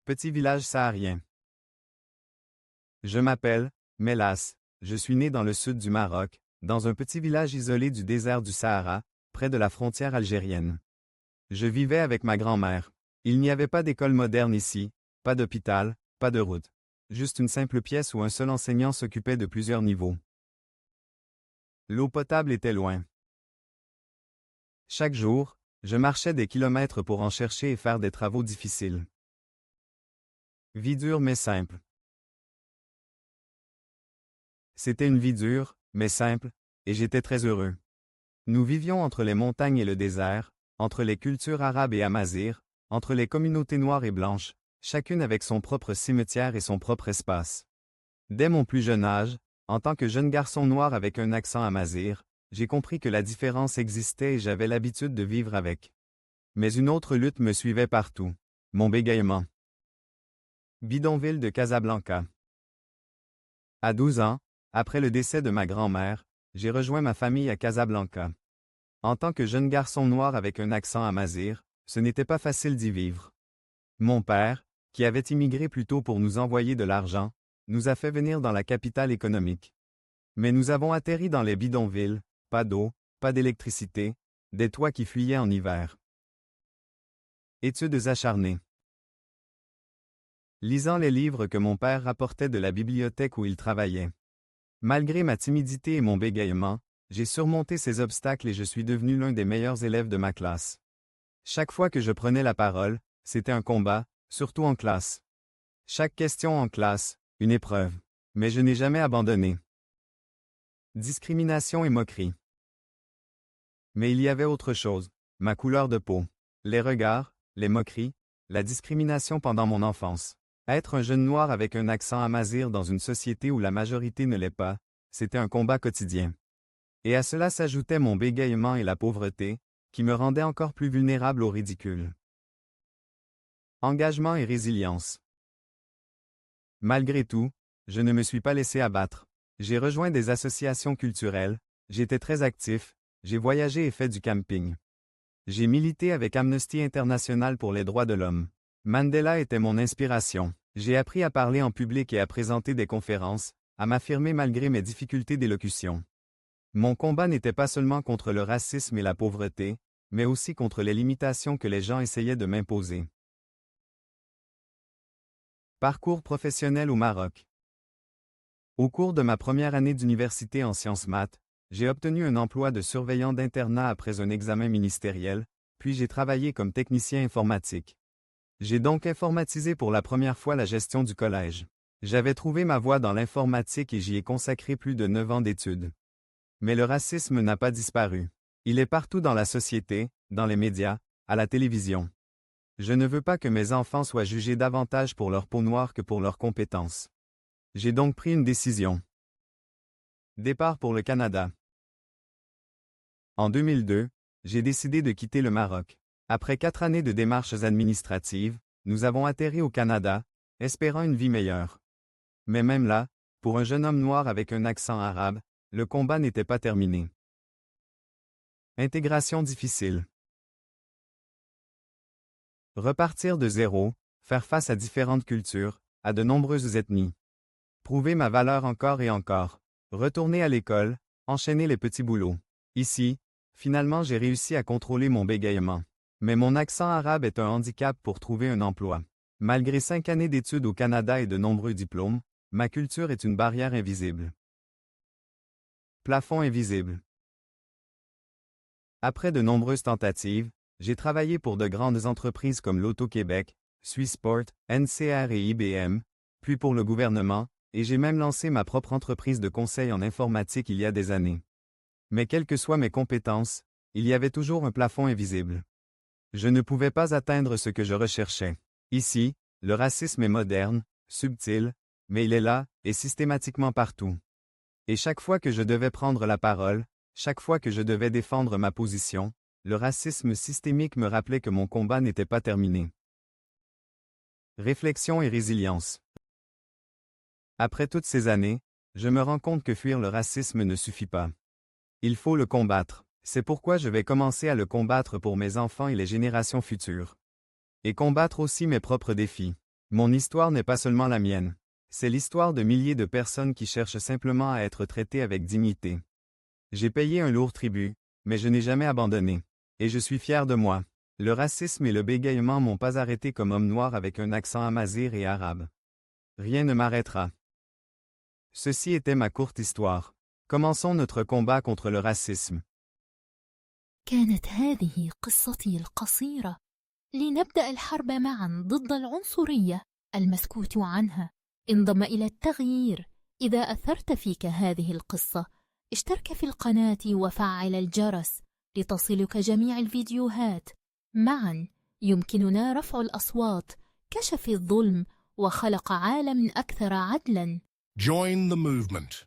petit village saharien. Je m'appelle Melas, je suis né dans le sud du Maroc, dans un petit village isolé du désert du Sahara, près de la frontière algérienne. Je vivais avec ma grand-mère. Il n'y avait pas d'école moderne ici, pas d'hôpital, pas de route. Juste une simple pièce où un seul enseignant s'occupait de plusieurs niveaux. L'eau potable était loin. Chaque jour, je marchais des kilomètres pour en chercher et faire des travaux difficiles. Vie dure mais simple. C'était une vie dure, mais simple, et j'étais très heureux. Nous vivions entre les montagnes et le désert, entre les cultures arabes et amazighes, entre les communautés noires et blanches, chacune avec son propre cimetière et son propre espace. Dès mon plus jeune âge, en tant que jeune garçon noir avec un accent amazigh, j'ai compris que la différence existait et j'avais l'habitude de vivre avec. Mais une autre lutte me suivait partout. Mon bégaiement. Bidonville de Casablanca. À 12 ans, après le décès de ma grand-mère, j'ai rejoint ma famille à Casablanca. En tant que jeune garçon noir avec un accent amazigh, ce n'était pas facile d'y vivre. Mon père, qui avait immigré plus tôt pour nous envoyer de l'argent, nous a fait venir dans la capitale économique. Mais nous avons atterri dans les bidonvilles, pas d'eau, pas d'électricité, des toits qui fuyaient en hiver. Études acharnées. Lisant les livres que mon père rapportait de la bibliothèque où il travaillait. Malgré ma timidité et mon bégaiement, j'ai surmonté ces obstacles et je suis devenu l'un des meilleurs élèves de ma classe. Chaque fois que je prenais la parole, c'était un combat, surtout en classe. Chaque question en classe, une épreuve. Mais je n'ai jamais abandonné. Discrimination et moquerie. Mais il y avait autre chose, ma couleur de peau. Les regards, les moqueries, la discrimination pendant mon enfance. Être un jeune noir avec un accent amazigh dans une société où la majorité ne l'est pas, c'était un combat quotidien. Et à cela s'ajoutait mon bégaiement et la pauvreté, qui me rendaient encore plus vulnérable au ridicule. Engagement et résilience. Malgré tout, je ne me suis pas laissé abattre. J'ai rejoint des associations culturelles, j'étais très actif, j'ai voyagé et fait du camping. J'ai milité avec Amnesty International pour les droits de l'homme. Mandela était mon inspiration. J'ai appris à parler en public et à présenter des conférences, à m'affirmer malgré mes difficultés d'élocution. Mon combat n'était pas seulement contre le racisme et la pauvreté, mais aussi contre les limitations que les gens essayaient de m'imposer. Parcours professionnel au Maroc. Au cours de ma première année d'université en sciences maths, j'ai obtenu un emploi de surveillant d'internat après un examen ministériel, puis j'ai travaillé comme technicien informatique. J'ai donc informatisé pour la première fois la gestion du collège. J'avais trouvé ma voie dans l'informatique et j'y ai consacré plus de 9 ans d'études. Mais le racisme n'a pas disparu. Il est partout dans la société, dans les médias, à la télévision. Je ne veux pas que mes enfants soient jugés davantage pour leur peau noire que pour leurs compétences. J'ai donc pris une décision. Départ pour le Canada. En 2002, j'ai décidé de quitter le Maroc. Après 4 années de démarches administratives, nous avons atterri au Canada, espérant une vie meilleure. Mais même là, pour un jeune homme noir avec un accent arabe, le combat n'était pas terminé. Intégration difficile. Repartir de zéro, faire face à différentes cultures, à de nombreuses ethnies. Prouver ma valeur encore et encore. Retourner à l'école, enchaîner les petits boulots. Ici, finalement j'ai réussi à contrôler mon bégaiement. Mais mon accent arabe est un handicap pour trouver un emploi. Malgré 5 années d'études au Canada et de nombreux diplômes, ma culture est une barrière invisible. Plafond invisible. Après de nombreuses tentatives, j'ai travaillé pour de grandes entreprises comme l'Auto-Québec, Swissport, NCR et IBM, puis pour le gouvernement, et j'ai même lancé ma propre entreprise de conseil en informatique il y a des années. Mais quelles que soient mes compétences, il y avait toujours un plafond invisible. Je ne pouvais pas atteindre ce que je recherchais. Ici, le racisme est moderne, subtil, mais il est là, et systématiquement partout. Et chaque fois que je devais prendre la parole, chaque fois que je devais défendre ma position, le racisme systémique me rappelait que mon combat n'était pas terminé. Réflexion et résilience. Après toutes ces années, je me rends compte que fuir le racisme ne suffit pas. Il faut le combattre. C'est pourquoi je vais commencer à le combattre pour mes enfants et les générations futures. Et combattre aussi mes propres défis. Mon histoire n'est pas seulement la mienne. C'est l'histoire de milliers de personnes qui cherchent simplement à être traitées avec dignité. J'ai payé un lourd tribut, mais je n'ai jamais abandonné. Et je suis fier de moi. Le racisme et le bégaiement m'ont pas arrêté comme homme noir avec un accent amazigh et arabe. Rien ne m'arrêtera. Ceci était ma courte histoire. Commençons notre combat contre le racisme. كانت هذه قصتي القصيرة. لنبدأ الحرب معا ضد العنصرية المسكوت عنها. انضم إلى التغيير. إذا أثرت فيك هذه القصة، اشترك في القناة وفعل الجرس لتصلك جميع الفيديوهات. معا يمكننا رفع الأصوات، كشف الظلم وخلق عالم أكثر عدلا. Join the movement.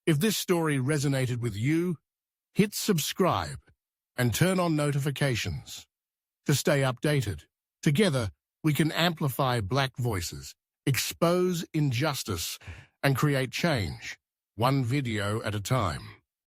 If this story resonated with you, hit subscribe and turn on notifications to stay updated. Together, we can amplify Black voices, expose injustice, and create change, one video at a time.